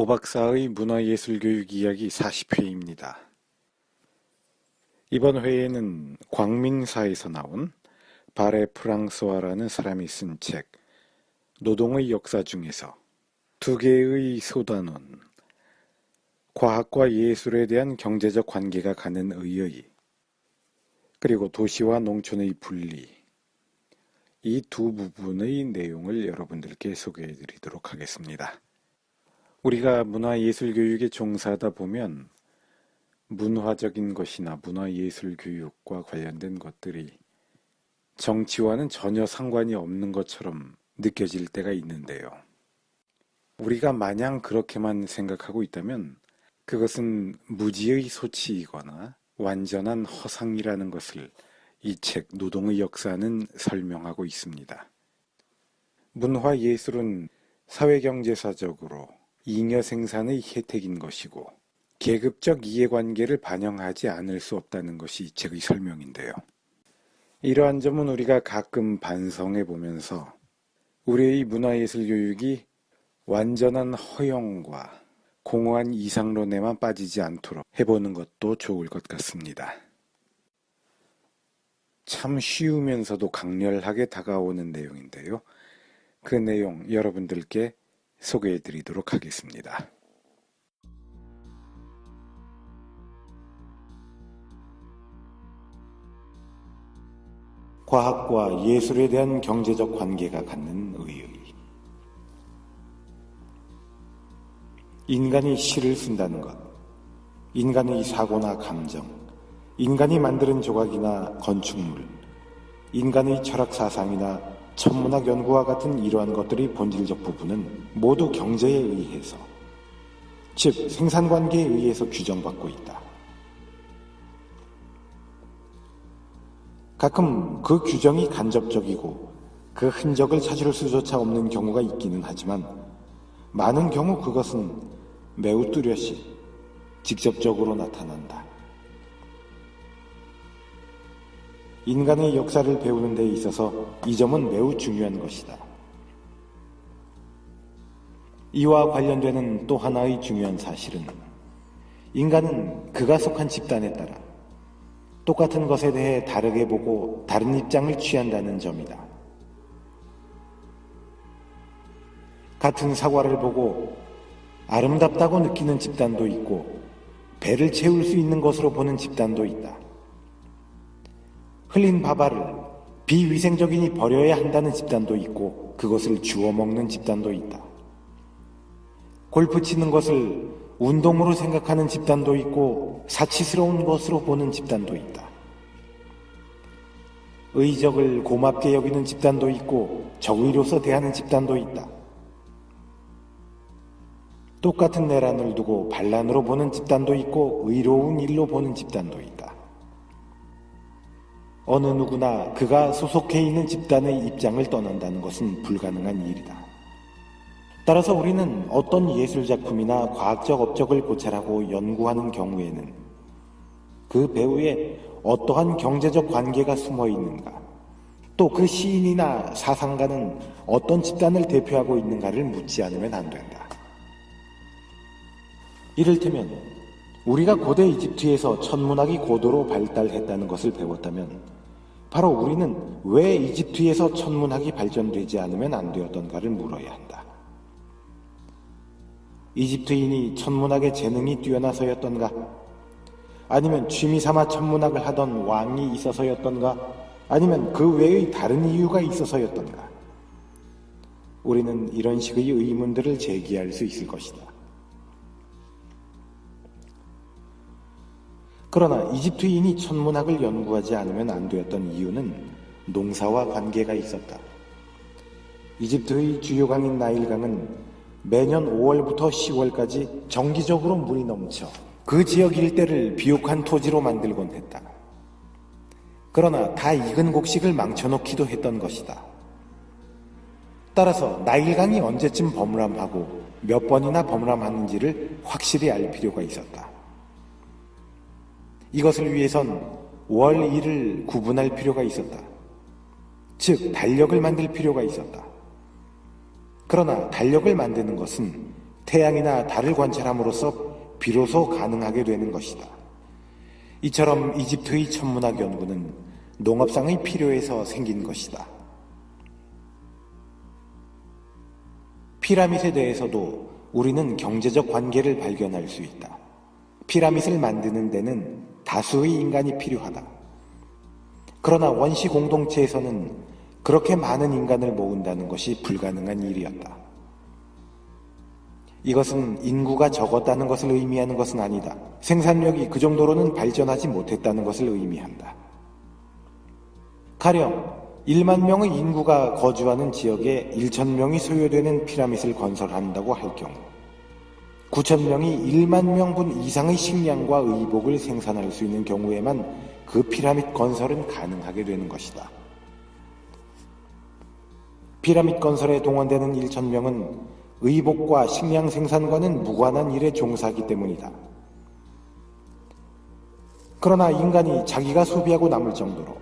오박사의 문화예술교육 이야기 40회입니다. 이번 회에는 광민사에서 나온 바레 프랑스와라는 사람이 쓴 책 노동의 역사 중에서 두 개의 소단원, 과학과 예술에 대한 경제적 관계가 가는 의의, 그리고 도시와 농촌의 분리, 이 두 부분의 내용을 여러분들께 소개해 드리도록 하겠습니다. 우리가 문화예술교육에 종사하다 보면 문화적인 것이나 문화예술교육과 관련된 것들이 정치와는 전혀 상관이 없는 것처럼 느껴질 때가 있는데요. 우리가 마냥 그렇게만 생각하고 있다면 그것은 무지의 소치이거나 완전한 허상이라는 것을 이 책 노동의 역사는 설명하고 있습니다. 문화예술은 사회경제사적으로 잉여 생산의 혜택인 것이고 계급적 이해관계를 반영하지 않을 수 없다는 것이 이 책의 설명인데요. 이러한 점은 우리가 가끔 반성해 보면서 우리의 문화예술 교육이 완전한 허영과 공허한 이상론에만 빠지지 않도록 해보는 것도 좋을 것 같습니다. 참 쉬우면서도 강렬하게 다가오는 내용인데요. 그 내용 여러분들께 소개해 드리도록 하겠습니다. 과학과 예술에 대한 경제적 관계가 갖는 의의. 인간이 시를 쓴다는 것, 인간의 사고나 감정, 인간이 만드는 조각이나 건축물, 인간의 철학 사상이나 천문학 연구와 같은 이러한 것들의 본질적 부분은 모두 경제에 의해서, 즉 생산관계에 의해서 규정받고 있다. 가끔 그 규정이 간접적이고 그 흔적을 찾을 수조차 없는 경우가 있기는 하지만 많은 경우 그것은 매우 뚜렷이 직접적으로 나타난다. 인간의 역사를 배우는 데 있어서 이 점은 매우 중요한 것이다. 이와 관련되는 또 하나의 중요한 사실은 인간은 그가 속한 집단에 따라 똑같은 것에 대해 다르게 보고 다른 입장을 취한다는 점이다. 같은 사과를 보고 아름답다고 느끼는 집단도 있고 배를 채울 수 있는 것으로 보는 집단도 있다. 흘린 밥알을 비위생적이니 버려야 한다는 집단도 있고 그것을 주워 먹는 집단도 있다. 골프 치는 것을 운동으로 생각하는 집단도 있고 사치스러운 것으로 보는 집단도 있다. 의적을 고맙게 여기는 집단도 있고 적의로서 대하는 집단도 있다. 똑같은 내란을 두고 반란으로 보는 집단도 있고 의로운 일로 보는 집단도 있다. 어느 누구나 그가 소속해 있는 집단의 입장을 떠난다는 것은 불가능한 일이다. 따라서 우리는 어떤 예술작품이나 과학적 업적을 고찰하고 연구하는 경우에는 그 배우에 어떠한 경제적 관계가 숨어 있는가, 또 그 시인이나 사상가는 어떤 집단을 대표하고 있는가를 묻지 않으면 안 된다. 이를테면 우리가 고대 이집트에서 천문학이 고도로 발달했다는 것을 배웠다면 바로 우리는 왜 이집트에서 천문학이 발전되지 않으면 안 되었던가를 물어야 한다. 이집트인이 천문학의 재능이 뛰어나서였던가? 아니면 취미삼아 천문학을 하던 왕이 있어서였던가? 아니면 그 외의 다른 이유가 있어서였던가? 우리는 이런 식의 의문들을 제기할 수 있을 것이다. 그러나 이집트인이 천문학을 연구하지 않으면 안 되었던 이유는 농사와 관계가 있었다. 이집트의 주요 강인 나일강은 매년 5월부터 10월까지 정기적으로 물이 넘쳐 그 지역 일대를 비옥한 토지로 만들곤 했다. 그러나 다 익은 곡식을 망쳐놓기도 했던 것이다. 따라서 나일강이 언제쯤 범람하고 몇 번이나 범람하는지를 확실히 알 필요가 있었다. 이것을 위해선 월, 일을 구분할 필요가 있었다. 즉 달력을 만들 필요가 있었다. 그러나 달력을 만드는 것은 태양이나 달을 관찰함으로써 비로소 가능하게 되는 것이다. 이처럼 이집트의 천문학 연구는 농업상의 필요에서 생긴 것이다. 피라밋에 대해서도 우리는 경제적 관계를 발견할 수 있다. 피라밋을 만드는 데는 다수의 인간이 필요하다. 그러나 원시 공동체에서는 그렇게 많은 인간을 모은다는 것이 불가능한 일이었다. 이것은 인구가 적었다는 것을 의미하는 것은 아니다. 생산력이 그 정도로는 발전하지 못했다는 것을 의미한다. 가령 1만 명의 인구가 거주하는 지역에 1,000명이 소요되는 피라밋을 건설한다고 할 경우 9,000명이 1만 명분 이상의 식량과 의복을 생산할 수 있는 경우에만 그 피라밋 건설은 가능하게 되는 것이다. 피라밋 건설에 동원되는 1,000명은 의복과 식량 생산과는 무관한 일에 종사하기 때문이다. 그러나 인간이 자기가 소비하고 남을 정도로,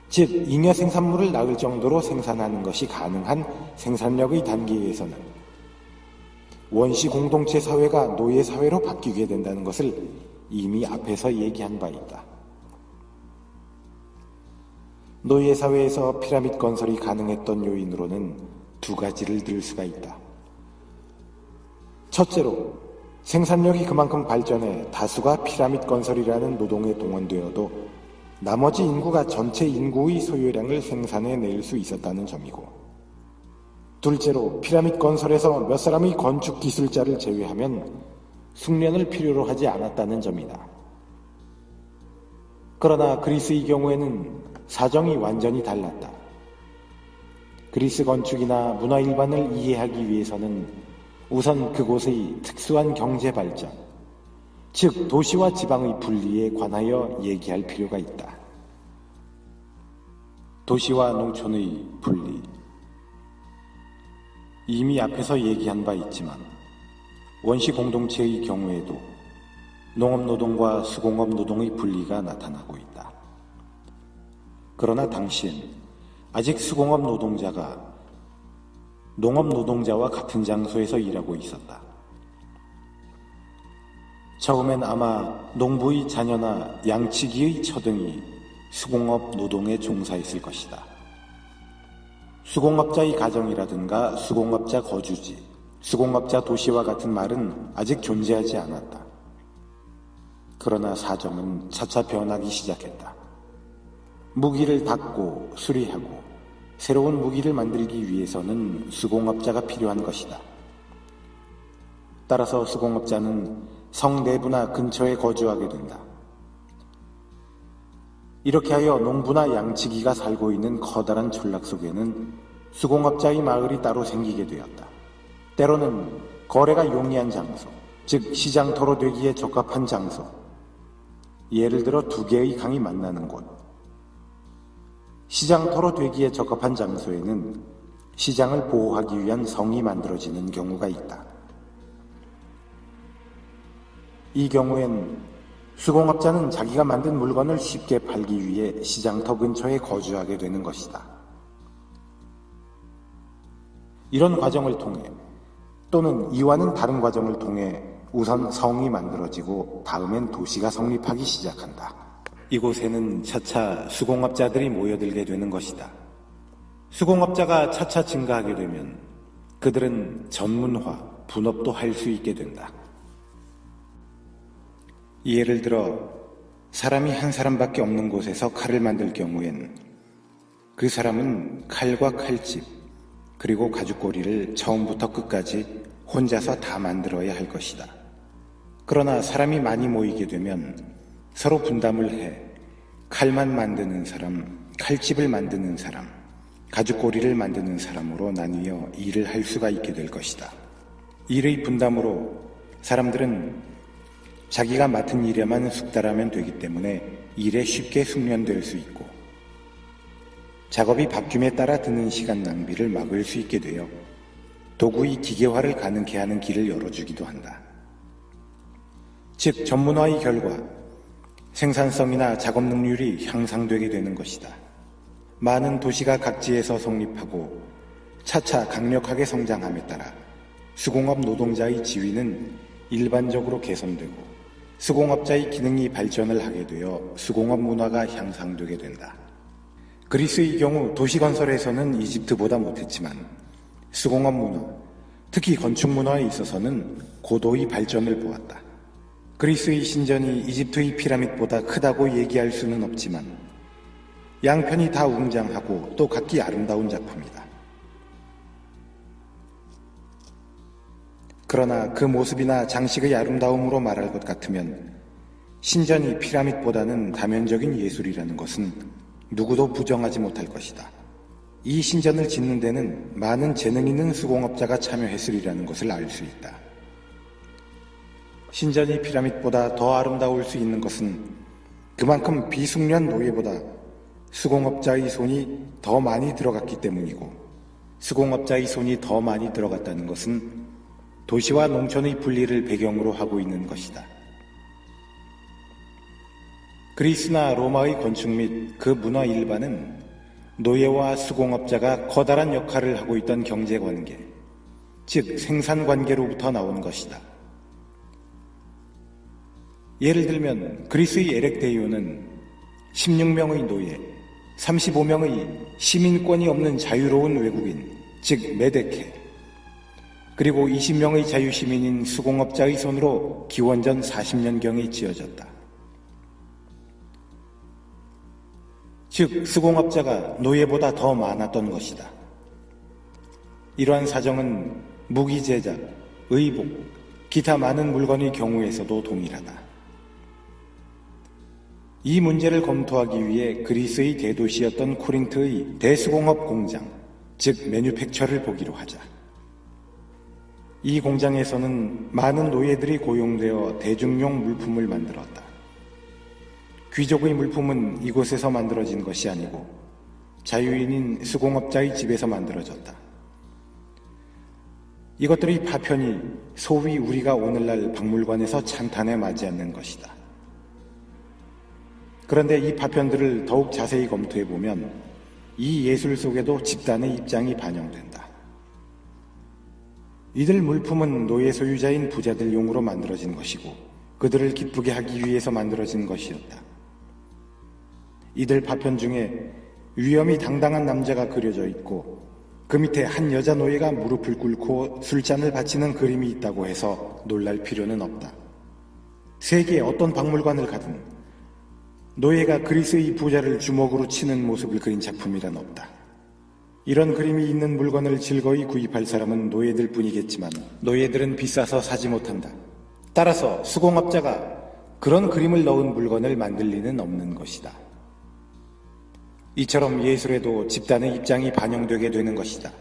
즉 잉여 생산물을 낳을 정도로 생산하는 것이 가능한 생산력의 단계에서는 원시 공동체 사회가 노예 사회로 바뀌게 된다는 것을 이미 앞에서 얘기한 바 있다. 노예 사회에서 피라밋 건설이 가능했던 요인으로는 두 가지를 들 수가 있다. 첫째로 생산력이 그만큼 발전해 다수가 피라밋 건설이라는 노동에 동원되어도 나머지 인구가 전체 인구의 소요량을 생산해낼 수 있었다는 점이고, 둘째로 피라밋 건설에서 몇 사람의 건축 기술자를 제외하면 숙련을 필요로 하지 않았다는 점이다. 그러나 그리스의 경우에는 사정이 완전히 달랐다. 그리스 건축이나 문화 일반을 이해하기 위해서는 우선 그곳의 특수한 경제 발전, 즉 도시와 지방의 분리에 관하여 얘기할 필요가 있다. 도시와 농촌의 분리. 이미 앞에서 얘기한 바 있지만 원시 공동체의 경우에도 농업노동과 수공업 노동의 분리가 나타나고 있다. 그러나 당시엔 아직 수공업 노동자가 농업 노동자와 같은 장소에서 일하고 있었다. 처음엔 아마 농부의 자녀나 양치기의 처등이 수공업 노동에 종사했을 것이다. 수공업자의 가정이라든가 수공업자 거주지, 수공업자 도시와 같은 말은 아직 존재하지 않았다. 그러나 사정은 차차 변하기 시작했다. 무기를 닦고 수리하고 새로운 무기를 만들기 위해서는 수공업자가 필요한 것이다. 따라서 수공업자는 성 내부나 근처에 거주하게 된다. 이렇게 하여 농부나 양치기가 살고 있는 커다란村락 속에는 수공업자의 마을이 따로 생기게 되었다. 때로는 거래가 용이한 장소, 즉 시장터로 되기에 적합한 장소, 예를 들어 두 개의 강이 만나는 곳. 시장터로 되기에 적합한 장소에는 시장을 보호하기 위한 성이 만들어지는 경우가 있다. 이 경우엔 수공업자는 자기가 만든 물건을 쉽게 팔기 위해 시장터 근처에 거주하게 되는 것이다. 이런 과정을 통해 또는 이와는 다른 과정을 통해 우선 성이 만들어지고 다음엔 도시가 성립하기 시작한다. 이곳에는 차차 수공업자들이 모여들게 되는 것이다. 수공업자가 차차 증가하게 되면 그들은 전문화, 분업도 할 수 있게 된다. 예를 들어 사람이 한 사람밖에 없는 곳에서 칼을 만들 경우엔 그 사람은 칼과 칼집 그리고 가죽고리를 처음부터 끝까지 혼자서 다 만들어야 할 것이다. 그러나 사람이 많이 모이게 되면 서로 분담을 해 칼만 만드는 사람, 칼집을 만드는 사람, 가죽고리를 만드는 사람으로 나뉘어 일을 할 수가 있게 될 것이다. 일의 분담으로 사람들은 자기가 맡은 일에만 숙달하면 되기 때문에 일에 쉽게 숙련될 수 있고 작업이 바뀜에 따라 드는 시간 낭비를 막을 수 있게 되어 도구의 기계화를 가능케 하는 길을 열어주기도 한다. 즉 전문화의 결과 생산성이나 작업 능률이 향상되게 되는 것이다. 많은 도시가 각지에서 성립하고 차차 강력하게 성장함에 따라 수공업 노동자의 지위는 일반적으로 개선되고 수공업자의 기능이 발전을 하게 되어 수공업 문화가 향상되게 된다. 그리스의 경우 도시건설에서는 이집트보다 못했지만 수공업 문화, 특히 건축 문화에 있어서는 고도의 발전을 보았다. 그리스의 신전이 이집트의 피라밋보다 크다고 얘기할 수는 없지만 양편이 다 웅장하고 또 각기 아름다운 작품이다. 그러나 그 모습이나 장식의 아름다움으로 말할 것 같으면 신전이 피라밋보다는 다면적인 예술이라는 것은 누구도 부정하지 못할 것이다. 이 신전을 짓는 데는 많은 재능 있는 수공업자가 참여했으리라는 것을 알 수 있다. 신전이 피라밋보다 더 아름다울 수 있는 것은 그만큼 비숙련 노예보다 수공업자의 손이 더 많이 들어갔기 때문이고, 수공업자의 손이 더 많이 들어갔다는 것은 도시와 농촌의 분리를 배경으로 하고 있는 것이다. 그리스나 로마의 건축 및 그 문화 일반은 노예와 수공업자가 커다란 역할을 하고 있던 경제관계, 즉 생산관계로부터 나온 것이다. 예를 들면 그리스의 에렉데이오는 16명의 노예, 35명의 시민권이 없는 자유로운 외국인, 즉 메데케, 그리고 20명의 자유시민인 수공업자의 손으로 기원전 40년경에 지어졌다. 즉 수공업자가 노예보다 더 많았던 것이다. 이러한 사정은 무기 제작, 의복, 기타 많은 물건의 경우에서도 동일하다. 이 문제를 검토하기 위해 그리스의 대도시였던 코린트의 대수공업 공장, 즉 매뉴팩처를 보기로 하자. 이 공장에서는 많은 노예들이 고용되어 대중용 물품을 만들었다. 귀족의 물품은 이곳에서 만들어진 것이 아니고 자유인인 수공업자의 집에서 만들어졌다. 이것들의 파편이 소위 우리가 오늘날 박물관에서 찬탄에 맞지 않는 것이다. 그런데 이 파편들을 더욱 자세히 검토해보면 이 예술 속에도 집단의 입장이 반영된다. 이들 물품은 노예 소유자인 부자들 용으로 만들어진 것이고 그들을 기쁘게 하기 위해서 만들어진 것이었다. 이들 파편 중에 위엄이 당당한 남자가 그려져 있고 그 밑에 한 여자 노예가 무릎을 꿇고 술잔을 바치는 그림이 있다고 해서 놀랄 필요는 없다. 세계의 어떤 박물관을 가든 노예가 그리스의 부자를 주먹으로 치는 모습을 그린 작품이란 없다. 이런 그림이 있는 물건을 즐거이 구입할 사람은 노예들 뿐이겠지만 노예들은 비싸서 사지 못한다. 따라서 수공업자가 그런 그림을 넣은 물건을 만들 리는 없는 것이다. 이처럼 예술에도 집단의 입장이 반영되게 되는 것이다.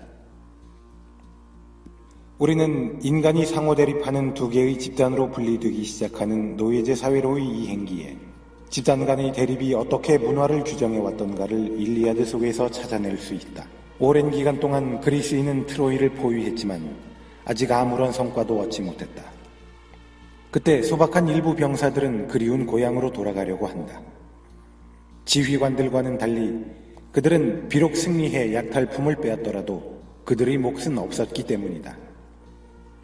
우리는 인간이 상호 대립하는 두 개의 집단으로 분리되기 시작하는 노예제 사회로의 이 행기에 집단 간의 대립이 어떻게 문화를 규정해 왔던가를 일리아드 속에서 찾아낼 수 있다. 오랜 기간 동안 그리스인은 트로이를 포위했지만 아직 아무런 성과도 얻지 못했다. 그때 소박한 일부 병사들은 그리운 고향으로 돌아가려고 한다. 지휘관들과는 달리 그들은 비록 승리해 약탈품을 빼앗더라도 그들의 몫은 없었기 때문이다.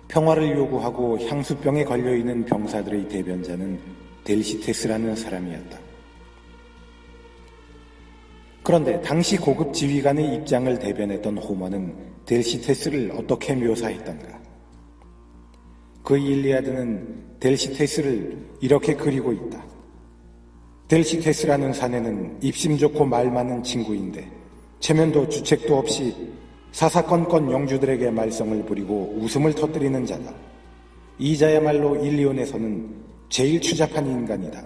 평화를 요구하고 향수병에 걸려있는 병사들의 대변자는 델시테스라는 사람이었다. 그런데 당시 고급 지휘관의 입장을 대변했던 호머는 델시테스를 어떻게 묘사했던가? 그 일리아드는 델시테스를 이렇게 그리고 있다. 델시테스라는 사내는 입심 좋고 말 많은 친구인데 체면도 주책도 없이 사사건건 영주들에게 말썽을 부리고 웃음을 터뜨리는 자다. 이 자야말로 일리온에서는 제일 추잡한 인간이다.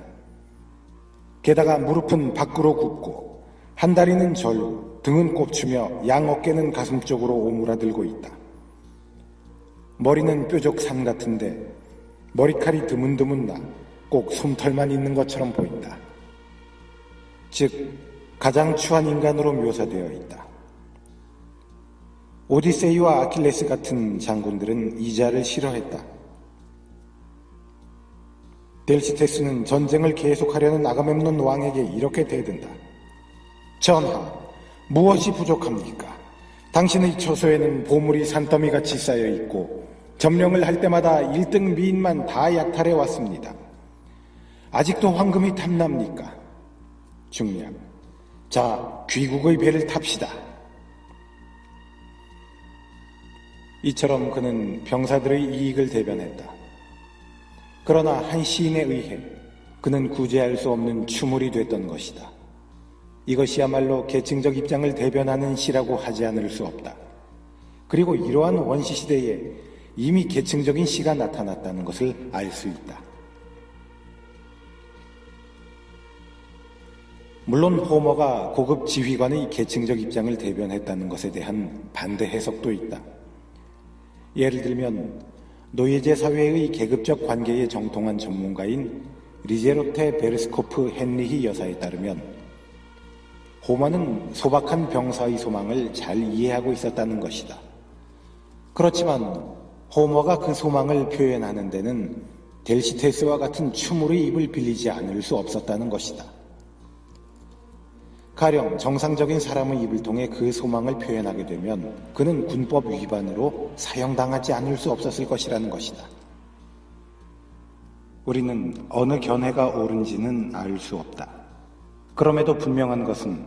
게다가 무릎은 밖으로 굽고 한 다리는 절로 등은 꼽추며 양 어깨는 가슴 쪽으로 오므라들고 있다. 머리는 뾰족 산 같은데 머리칼이 드문드문 나 꼭 솜털만 있는 것처럼 보인다. 즉 가장 추한 인간으로 묘사되어 있다. 오디세이와 아킬레스 같은 장군들은 이 자를 싫어했다. 델시테스는 전쟁을 계속하려는 아가멤논 왕에게 이렇게 대든다. 전하, 무엇이 부족합니까? 당신의 처소에는 보물이 산더미같이 쌓여 있고 점령을 할 때마다 1등 미인만 다 약탈해 왔습니다. 아직도 황금이 탐납니까? 중량. 자, 귀국의 배를 탑시다. 이처럼 그는 병사들의 이익을 대변했다. 그러나 한 시인에 의해 그는 구제할 수 없는 추물이 됐던 것이다. 이것이야말로 계층적 입장을 대변하는 시라고 하지 않을 수 없다. 그리고 이러한 원시 시대에 이미 계층적인 시가 나타났다는 것을 알 수 있다. 물론 호머가 고급 지휘관의 계층적 입장을 대변했다는 것에 대한 반대 해석도 있다. 예를 들면 노예제 사회의 계급적 관계에 정통한 전문가인 리제로테 베르스코프 헨리히 여사에 따르면 호머는 소박한 병사의 소망을 잘 이해하고 있었다는 것이다. 그렇지만 호머가 그 소망을 표현하는 데는 델시테스와 같은 추물의 입을 빌리지 않을 수 없었다는 것이다. 가령 정상적인 사람의 입을 통해 그 소망을 표현하게 되면 그는 군법 위반으로 사형당하지 않을 수 없었을 것이라는 것이다. 우리는 어느 견해가 옳은지는 알 수 없다. 그럼에도 분명한 것은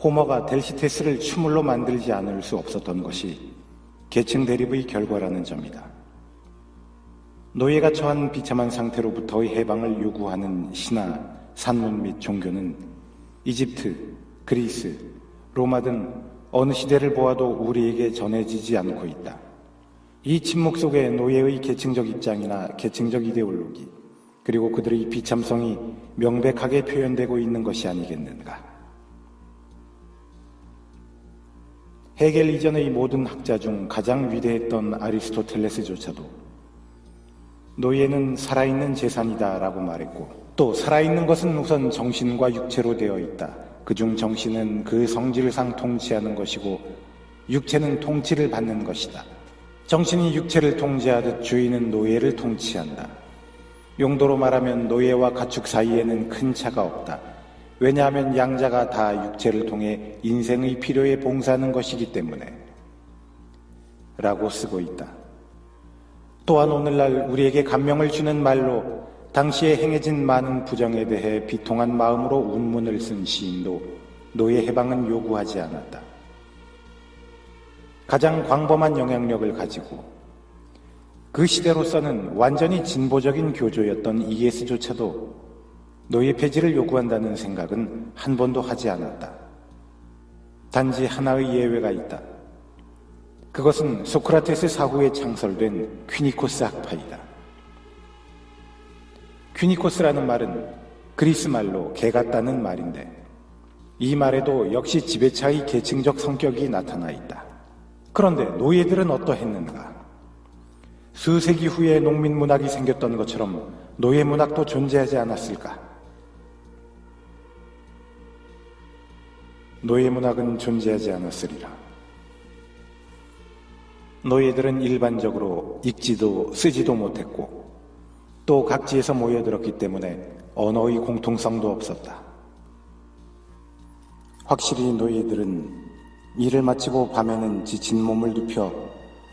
호머가 델시테스를 추물로 만들지 않을 수 없었던 것이 계층 대립의 결과라는 점이다. 노예가 처한 비참한 상태로부터의 해방을 요구하는 신화, 산문 및 종교는 이집트, 그리스, 로마 등 어느 시대를 보아도 우리에게 전해지지 않고 있다. 이 침묵 속에 노예의 계층적 입장이나 계층적 이데올로기, 그리고 그들의 비참성이 명백하게 표현되고 있는 것이 아니겠는가. 헤겔 이전의 모든 학자 중 가장 위대했던 아리스토텔레스조차도 노예는 살아있는 재산이다 라고 말했고, 또 살아있는 것은 우선 정신과 육체로 되어 있다. 그중 정신은 그 성질상 통치하는 것이고 육체는 통치를 받는 것이다. 정신이 육체를 통제하듯 주인은 노예를 통치한다. 용도로 말하면 노예와 가축 사이에는 큰 차가 없다. 왜냐하면 양자가 다 육체를 통해 인생의 필요에 봉사하는 것이기 때문에 라고 쓰고 있다. 또한 오늘날 우리에게 감명을 주는 말로 당시에 행해진 많은 부정에 대해 비통한 마음으로 운문을 쓴 시인도 노예 해방은 요구하지 않았다. 가장 광범한 영향력을 가지고 그 시대로서는 완전히 진보적인 교조였던 ES조차도 노예 폐지를 요구한다는 생각은 한 번도 하지 않았다. 단지 하나의 예외가 있다. 그것은 소크라테스 사후에 창설된 퀴니코스 학파이다. 퀴니코스라는 말은 그리스 말로 개 같다는 말인데 이 말에도 역시 지배차의 계층적 성격이 나타나 있다. 그런데 노예들은 어떠했는가? 수세기 후에 농민 문학이 생겼던 것처럼 노예 문학도 존재하지 않았을까? 노예 문학은 존재하지 않았으리라. 노예들은 일반적으로 읽지도 쓰지도 못했고 또 각지에서 모여들었기 때문에 언어의 공통성도 없었다. 확실히 노예들은 일을 마치고 밤에는 지친 몸을 눕혀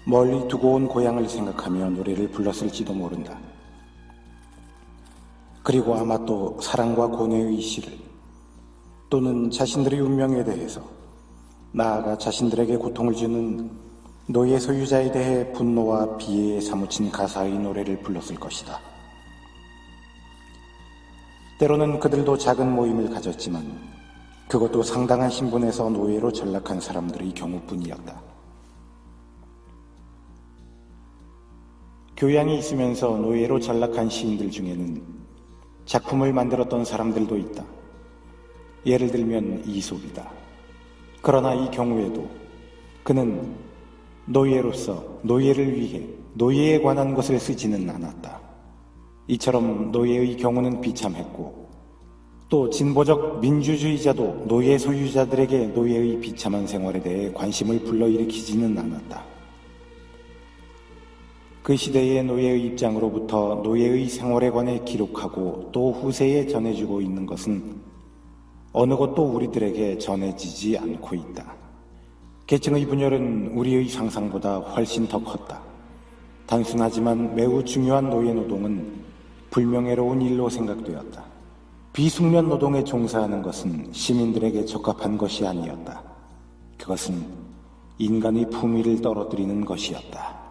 멀리 두고 온 고향을 생각하며 노래를 불렀을지도 모른다. 그리고 아마 또 사랑과 고뇌의 시를 또는 자신들의 운명에 대해서 나아가 자신들에게 고통을 주는 노예 소유자에 대해 분노와 비애에 사무친 가사의 노래를 불렀을 것이다. 때로는 그들도 작은 모임을 가졌지만 그것도 상당한 신분에서 노예로 전락한 사람들의 경우뿐이었다. 교양이 있으면서 노예로 전락한 시인들 중에는 작품을 만들었던 사람들도 있다. 예를 들면 이솝이다. 그러나 이 경우에도 그는 노예로서 노예를 위해 노예에 관한 것을 쓰지는 않았다. 이처럼 노예의 경우는 비참했고 또 진보적 민주주의자도 노예 소유자들에게 노예의 비참한 생활에 대해 관심을 불러일으키지는 않았다. 그 시대의 노예의 입장으로부터 노예의 생활에 관해 기록하고 또 후세에 전해주고 있는 것은 어느 것도 우리들에게 전해지지 않고 있다. 계층의 분열은 우리의 상상보다 훨씬 더 컸다. 단순하지만 매우 중요한 노예노동은 불명예로운 일로 생각되었다. 비숙련 노동에 종사하는 것은 시민들에게 적합한 것이 아니었다. 그것은 인간의 품위를 떨어뜨리는 것이었다.